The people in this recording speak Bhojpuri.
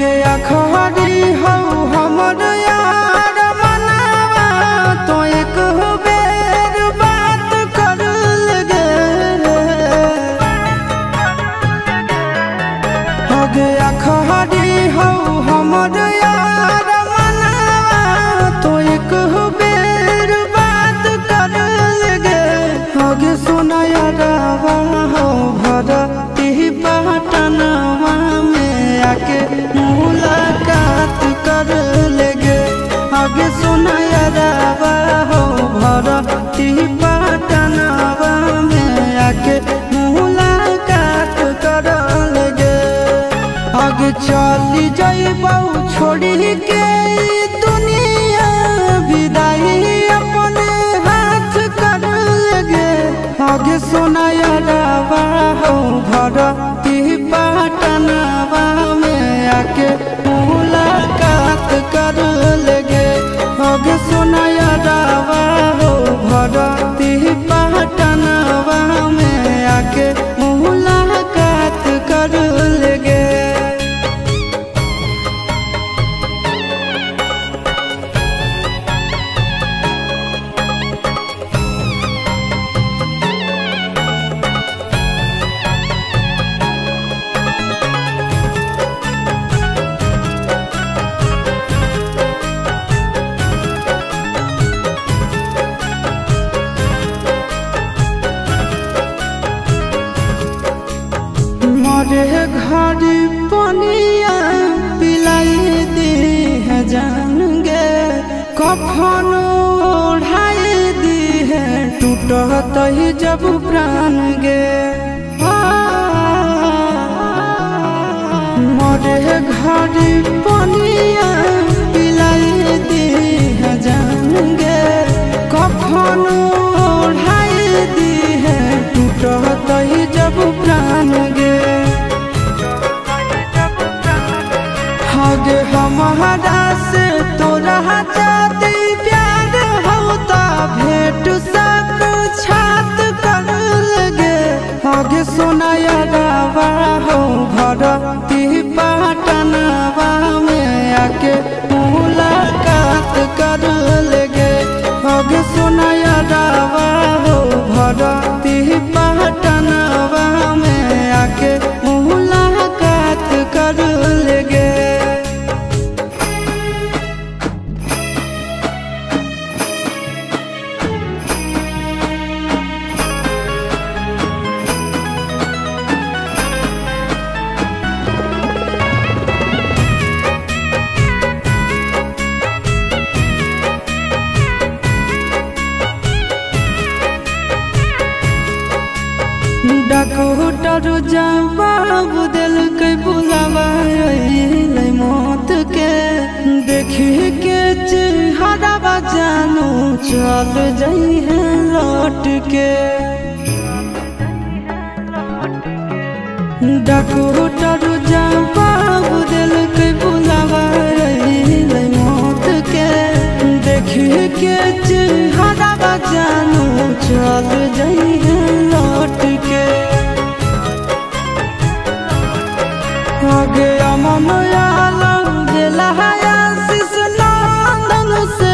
गया खरी हो हमर यार मनावा तो एक बेर बात कर लगे हो गया खरी हो हमर यार मनावा तो एक बेर बात कर लगे हो गे सोना यारवा हो भरती पटनवा में आके मुलाकात कर लेगे आगे सुना यारवा हो भरती पटनवा में आके मुलाकात कर लेगे आगे चली जाइबौ छोड़ी के दुनिया विदाई अपने हाथ कर लेगे आगे सुना यारवा हो भरती पटनवा में आके मुलाकात कर लेगे आगे सुना यारवा हो भरती पटनवा में आके मुलाकात कर लेगे। मोरे घर पनिया पिलाई दी है जान गे कफन ओढ़ाई दी है टूटत ही जब प्राण गे मोरे घर पनिया पिलाई दी है जान गे कफन ओढ़ाई दी है टूटत ही जब प्राण गे आगे हमारा से तोरा जाती प्यार होता भेंट साक्षात कर लगे आगे सोना यारवा हो भरती पटनवा में आके मुलाकात कर लेगे आगे सोना यारवा हो भरती पटनवा में आके मुलाकात कर लेगे। डॉक्टर जवाब दिल के बुलावा मौत के देखी के चेहरा जानू चल जाई है लौट के डॉक्टर जवाब दिल के बुलावा मौत के देखी के चेहरा जानू चल जाई है लौट के आगे अमन आलम दिला है आशीष नंदन से